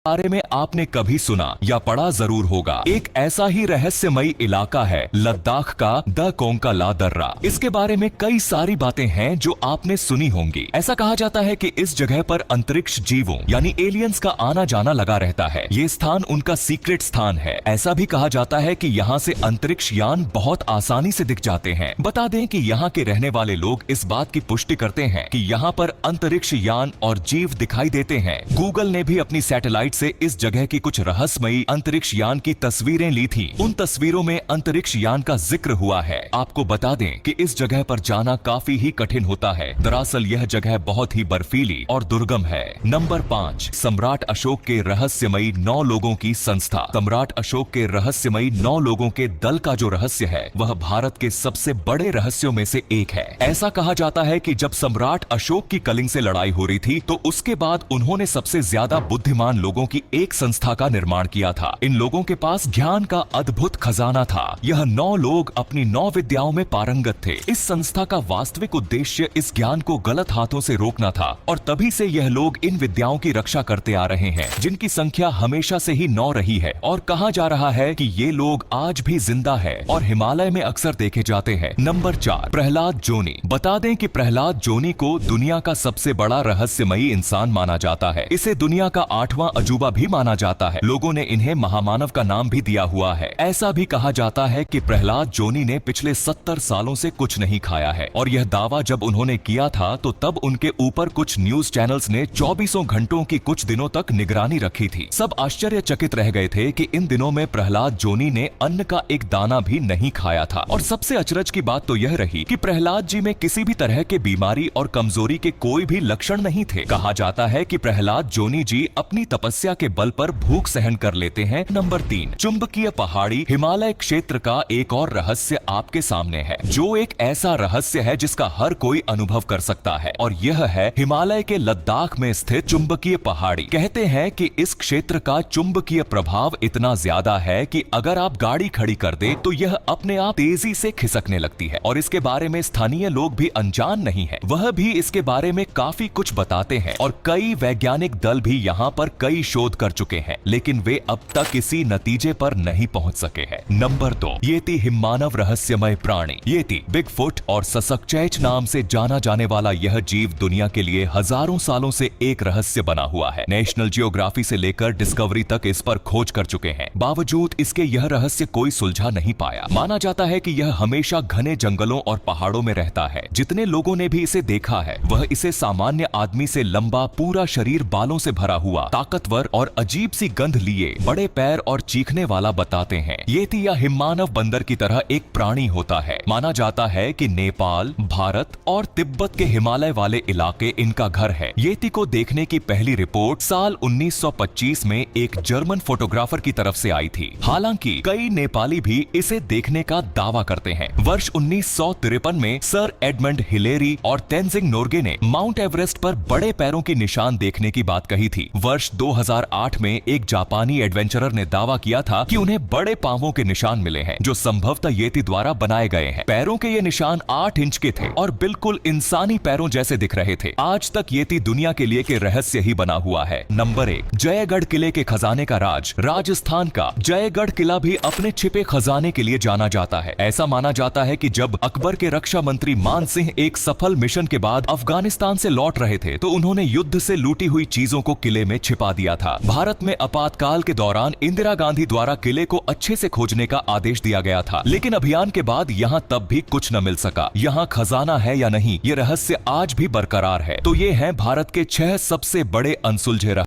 बारे में आपने कभी सुना या पढ़ा जरूर होगा। एक ऐसा ही रहस्यमयी इलाका है लद्दाख का द कोंका ला दर्रा। इसके बारे में कई सारी बातें हैं जो आपने सुनी होंगी। ऐसा कहा जाता है कि इस जगह पर अंतरिक्ष जीवों यानी एलियंस का आना जाना लगा रहता है। ये स्थान उनका सीक्रेट स्थान है। ऐसा भी कहा जाता है कि यहाँ से अंतरिक्ष यान बहुत आसानी से दिख जाते हैं। बता दें कि यहाँ के रहने वाले लोग इस बात की पुष्टि करते हैं कि यहाँ पर अंतरिक्ष यान और जीव दिखाई देते हैं। गूगल ने भी अपनी सैटेलाइट से इस जगह की कुछ रहस्यमयी अंतरिक्ष यान की तस्वीरें ली थी। उन तस्वीरों में अंतरिक्ष यान का जिक्र हुआ है। आपको बता दें कि इस जगह पर जाना काफी ही कठिन होता है। दरअसल यह जगह बहुत ही बर्फीली और दुर्गम है। नंबर 5, सम्राट अशोक के रहस्यमयी 9 लोगों की संस्था। सम्राट अशोक के रहस्यमयी 9 लोगों के दल का जो रहस्य है वह भारत के सबसे बड़े रहस्यों में से एक है। ऐसा कहा जाता है कि जब सम्राट अशोक की कलिंग से लड़ाई हो रही थी तो उसके बाद उन्होंने सबसे ज्यादा बुद्धिमान लोगों की एक संस्था का निर्माण किया था। इन लोगों के पास ज्ञान का अद्भुत खजाना था। यह 9 लोग अपनी 9 विद्याओं में पारंगत थे। इस संस्था का वास्तविक उद्देश्य इस ज्ञान को गलत हाथों से रोकना था और तभी से यह लोग इन विद्याओं की रक्षा करते आ रहे हैं, जिनकी संख्या हमेशा से ही 9 रही है। और कहा जा रहा है कि ये लोग आज भी जिंदा है और हिमालय में अक्सर देखे जाते हैं। नंबर 4, प्रहलाद जोनी। बता दें कि प्रहलाद जोनी को दुनिया का सबसे बड़ा रहस्यमयी इंसान माना जाता है। इसे दुनिया का 8वां अजूबा भी माना जाता है। लोगों ने इन्हें महामानव का नाम भी दिया हुआ है। ऐसा भी कहा जाता है कि प्रहलाद जोनी ने पिछले 70 सालों से कुछ नहीं खाया है और यह दावा जब उन्होंने किया था तो तब उनके ऊपर कुछ न्यूज चैनल्स ने 24 घंटों की कुछ दिनों तक निगरानी रखी थी। सब आश्चर्यचकित रह गए थे कि इन दिनों में प्रहलाद जोनी ने अन्न का एक दाना भी नहीं खाया था। और सबसे अचरज की बात तो यह रही कि प्रहलाद जी में किसी भी तरह के बीमारी और कमजोरी के कोई भी लक्षण नहीं थे। कहा जाता है कि प्रहलाद जोनी जी अपनी तपस्या के बल पर भूख सहन कर लेते हैं। नंबर 3, चुंबकीय पहाड़ी। हिमालय क्षेत्र का एक और रहस्य आपके सामने है, जो एक ऐसा रहस्य है जिसका हर कोई अनुभव कर सकता है और यह है हिमालय के लद्दाख में स्थित चुंबकीय पहाड़ी। कहते हैं कि इस क्षेत्र का चुंबकीय प्रभाव इतना ज्यादा है कि अगर आप गाड़ी खड़ी कर दे तो यह अपने आप तेजी से खिसकने लगती है और इसके बारे में स्थानीय लोग भी अनजान नहीं है। वह भी इसके बारे में काफी कुछ बताते हैं और कई वैज्ञानिक दल भी यहाँ पर कई शोध कर चुके हैं, लेकिन वे अब तक किसी नतीजे पर नहीं पहुंच सके हैं। नंबर 2, येती हिममानव रहस्यमय प्राणी। येती, बिगफुट और ससक्चैच नाम से जाना जाने वाला यह जीव दुनिया के लिए हजारों सालों से एक रहस्य बना हुआ है। नेशनल जियोग्राफी से लेकर डिस्कवरी तक इस पर खोज कर चुके हैं, बावजूद इसके यह रहस्य कोई सुलझा नहीं पाया। माना जाता है कि यह हमेशा घने जंगलों और पहाड़ों में रहता है। जितने लोगों ने भी इसे देखा है वह इसे सामान्य आदमी से लंबा, पूरा शरीर बालों से भरा हुआ, ताकतवर और अजीब सी गंध लिए, बड़े पैर और चीखने वाला बताते हैं। येती या हिममानव बंदर की तरह एक प्राणी होता है। माना जाता है कि नेपाल, भारत और तिब्बत के हिमालय वाले इलाके इनका घर है। येती को देखने की पहली रिपोर्ट साल 1925 में एक जर्मन फोटोग्राफर की तरफ से आई थी। हालांकि कई नेपाली भी इसे देखने का दावा करते हैं। वर्ष 1953 में सर एडमंड हिलेरी और तेंजिंग नोर्गे ने माउंट एवरेस्ट पर बड़े पैरों के निशान देखने की बात कही थी। वर्ष 2008 में एक जापानी एडवेंचरर ने दावा किया था कि उन्हें बड़े पांवों के निशान मिले हैं जो संभवतः येती द्वारा बनाए गए हैं। पैरों के ये निशान 8 इंच के थे और बिल्कुल इंसानी पैरों जैसे दिख रहे थे। आज तक येती दुनिया के लिए के रहस्य ही बना हुआ है। नंबर 1, जयगढ़ किले के खजाने का राज। राजस्थान का जयगढ़ किला भी अपने छिपे खजाने के लिए जाना जाता है। ऐसा माना जाता है कि जब अकबर के रक्षा मंत्री मान सिंह एक सफल मिशन के बाद अफगानिस्तान से लौट रहे थे तो उन्होंने युद्ध से लूटी हुई चीजों को किले में छिपा दिया था। भारत में आपातकाल के दौरान इंदिरा गांधी द्वारा किले को अच्छे से खोजने का आदेश दिया गया था, लेकिन अभियान के बाद यहाँ तब भी कुछ न मिल सका। यहाँ खजाना है या नहीं, ये रहस्य आज भी बरकरार है। तो ये हैं भारत के 6 सबसे बड़े अनसुलझे रहस्य।